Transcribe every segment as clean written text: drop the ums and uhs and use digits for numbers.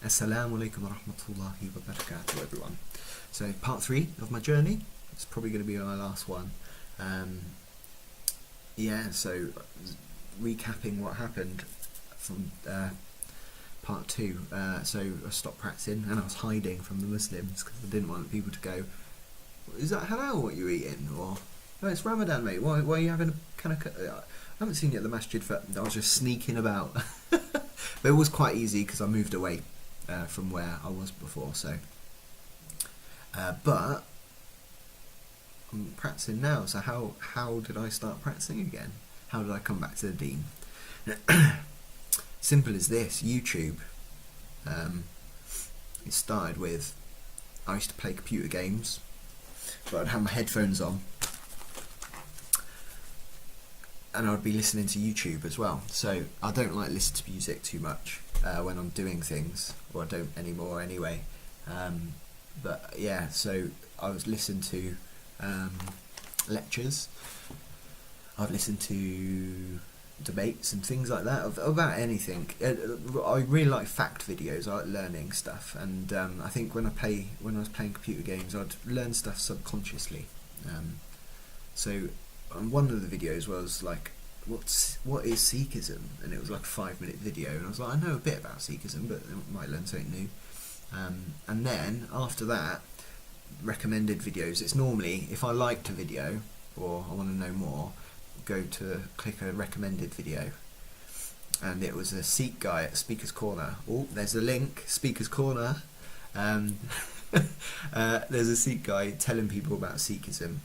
Assalamu alaikum wa rahmatullahi wa barakatuh, everyone. So part 3 of my journey. It's probably going to be my last one. So recapping what happened from part 2. So I stopped practicing and I was hiding from the Muslims because I didn't want people to go, is that halal what you're eating? Or, oh, it's Ramadan, mate. Why are you having a kind of... I haven't seen you at the masjid for... I was just sneaking about. But it was quite easy because I moved away from where I was before. So, but I'm practicing now. So how did I start practicing again? How did I come back to the deen? Simple as this: YouTube. It started with, I used to play computer games, but I'd have my headphones on and I'd be listening to YouTube as well. So I don't like listen to music too much when I'm doing things, or I don't anymore anyway. But yeah, so I was listening to lectures. I'd listen to debates and things like that about anything. I really like fact videos. I like learning stuff, and I think when I was playing computer games, I'd learn stuff subconsciously. So one of the videos was like, what is Sikhism? And it was like a 5-minute video, and I was like, I know a bit about Sikhism, but I might learn something new. And then after that, recommended videos. It's normally, if I liked a video or I want to know more, go to click a recommended video, and it was a Sikh guy at Speaker's Corner. Oh, there's a link, Speaker's Corner. There's a Sikh guy telling people about Sikhism,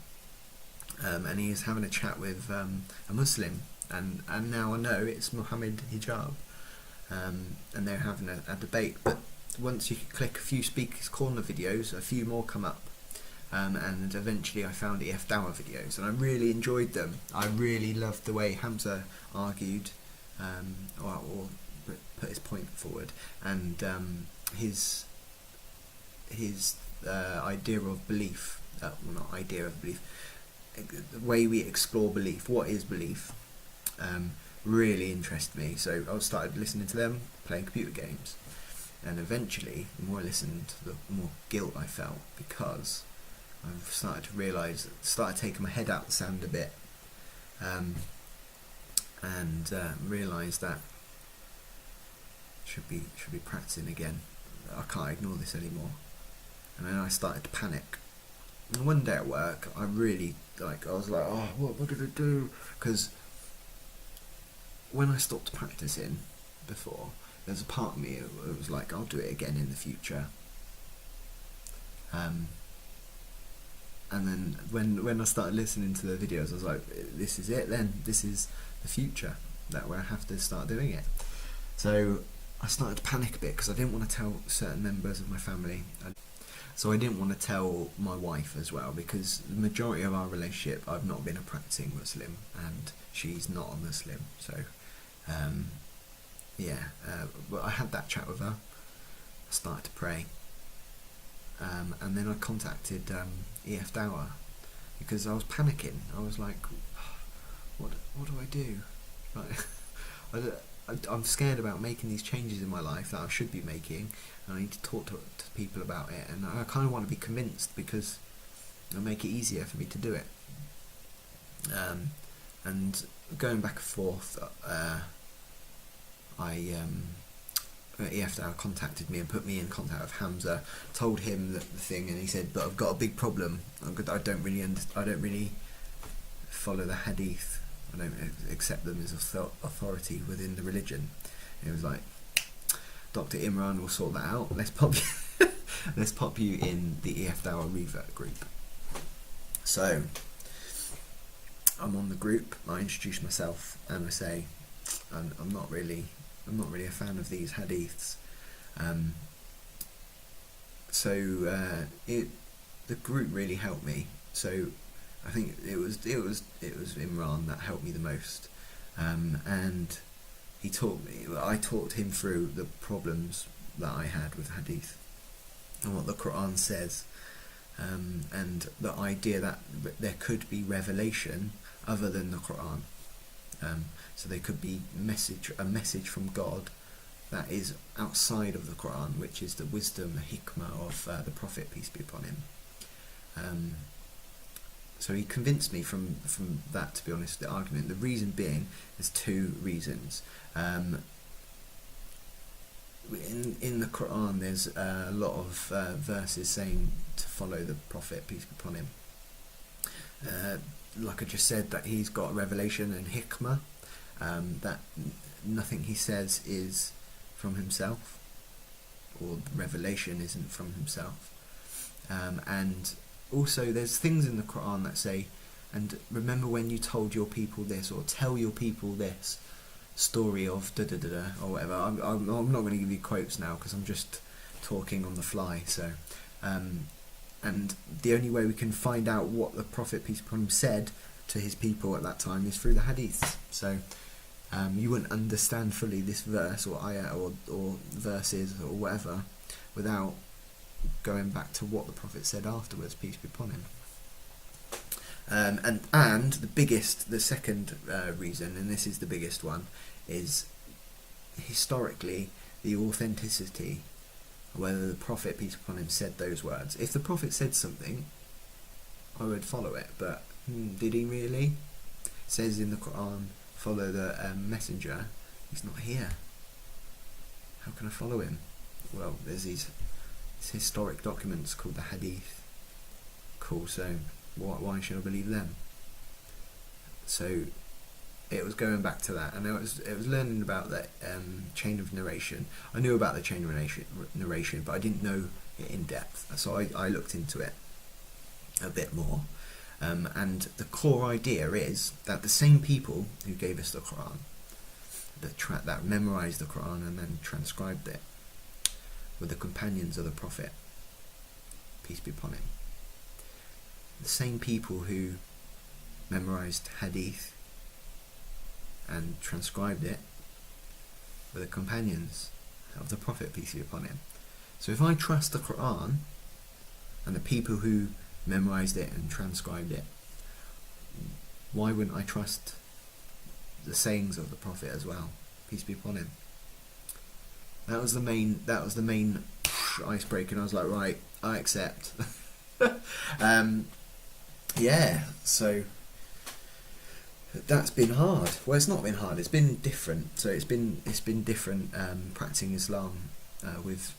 and he is having a chat with a Muslim, and now I know it's Muhammad Hijab, and they're having a debate. But once you click a few Speaker's Corner videos, a few more come up. And eventually I found EF Dawah videos, and I really enjoyed them. I really loved the way Hamza argued, or put his point forward, and his idea of belief. Well, not idea of belief. The way we explore belief. What is belief? Really interested me. So I started listening to them, playing computer games, and eventually, the more I listened, the more guilt I felt, because I've started to realise, started taking my head out the sand a bit, and realised that should be practicing again. I can't ignore this anymore. And then I started to panic. And one day at work, I was like, oh, what am I gonna do? Because when I stopped practicing before, there's a part of me it was like, I'll do it again in the future. And then when I started listening to the videos, I was like, this is it then. This is the future, that where I have to start doing it. So I started to panic a bit because I didn't want to tell certain members of my family. So I didn't want to tell my wife as well, because the majority of our relationship, I've not been a practicing Muslim and she's not a Muslim. So but I had that chat with her. I started to pray. And then I contacted EF Dawah because I was panicking. I was like, what do I do? Like, I'm scared about making these changes in my life that I should be making, and I need to talk to people about it, and I kind of want to be convinced because it'll make it easier for me to do it. And going back and forth, EF Dawah contacted me and put me in contact with Hamza, told him the thing, and he said, but I've got a big problem. I don't really follow the hadith. I don't accept them as authority within the religion. And he was like, Dr. Imran will sort that out. Let's pop you in the EF Dawah Revert group. So I'm on the group. I introduce myself and I say, I'm not really a fan of these hadiths. The group really helped me. So I think it was Imran that helped me the most, and I talked him through the problems that I had with hadith and what the Quran says, and the idea that there could be revelation other than the Quran. So there could be a message from God that is outside of the Quran, which is the wisdom, the hikmah of the Prophet, peace be upon him. So he convinced me from that, to be honest, the argument. The reason being, there's two reasons. In the Quran, there's a lot of verses saying to follow the Prophet, peace be upon him. Like I just said, that he's got revelation and hikmah, that nothing he says is from himself, or revelation isn't from himself. And also there's things in the Quran that say, and remember when you told your people this, or tell your people this story of da da da da, or whatever. I'm not going to give you quotes now because I'm just talking on the fly. So and the only way we can find out what the Prophet, peace be upon him, said to his people at that time is through the hadiths. So you wouldn't understand fully this verse or ayah or verses or whatever without going back to what the Prophet said afterwards, peace be upon him. And the second reason, and this is the biggest one, is historically the authenticity, whether the Prophet, peace be upon him, said those words. If the Prophet said something, I would follow it, but did he really? It says in the Quran, follow the messenger. He's not here. How can I follow him? Well, there's these historic documents called the hadith. Cool, so why should I believe them? So it was going back to that, and it was learning about that chain of narration. I knew about the chain of narration, but I didn't know it in depth, so I looked into it a bit more. And the core idea is that the same people who gave us the Quran, that memorized the Quran and then transcribed it, were the companions of the Prophet, peace be upon him. The same people who memorized hadith and transcribed it were the companions of the Prophet, peace be upon him. So if I trust the Quran and the people who memorized it and transcribed it, why wouldn't I trust the sayings of the Prophet as well, peace be upon him? That was the main icebreaker, and I was like, right, I accept. Yeah, so that's been hard. Well, it's not been hard, it's been different. So it's been different practicing Islam with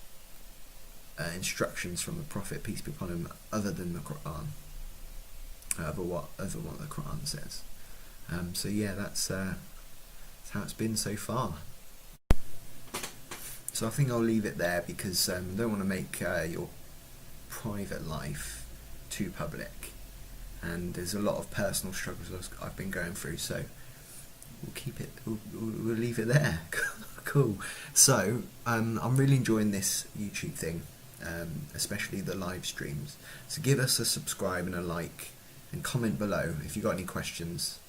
instructions from the Prophet, peace be upon him, other than the Quran, other what the Quran says. So yeah, that's how it's been so far. So I think I'll leave it there, because I don't want to make your private life too public, and there's a lot of personal struggles I've been going through, so we'll leave it there. Cool. So I'm really enjoying this YouTube thing, especially the live streams. So give us a subscribe and a like, and comment below if you've got any questions.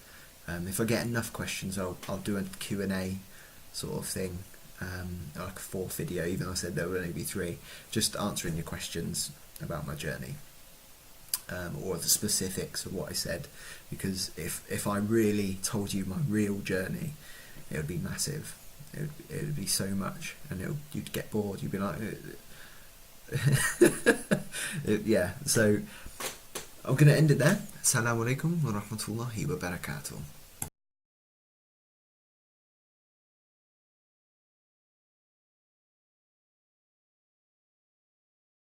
If I get enough questions, I'll do a Q&A sort of thing, like a 4th video, even though I said there would only be 3, just answering your questions about my journey, or the specifics of what I said, because if I really told you my real journey, it would be massive. It would be so much, and you'd get bored. You'd be like, yeah. So I'm going to end it there. Assalamu alaikum wa rahmatullahi wa barakatuh.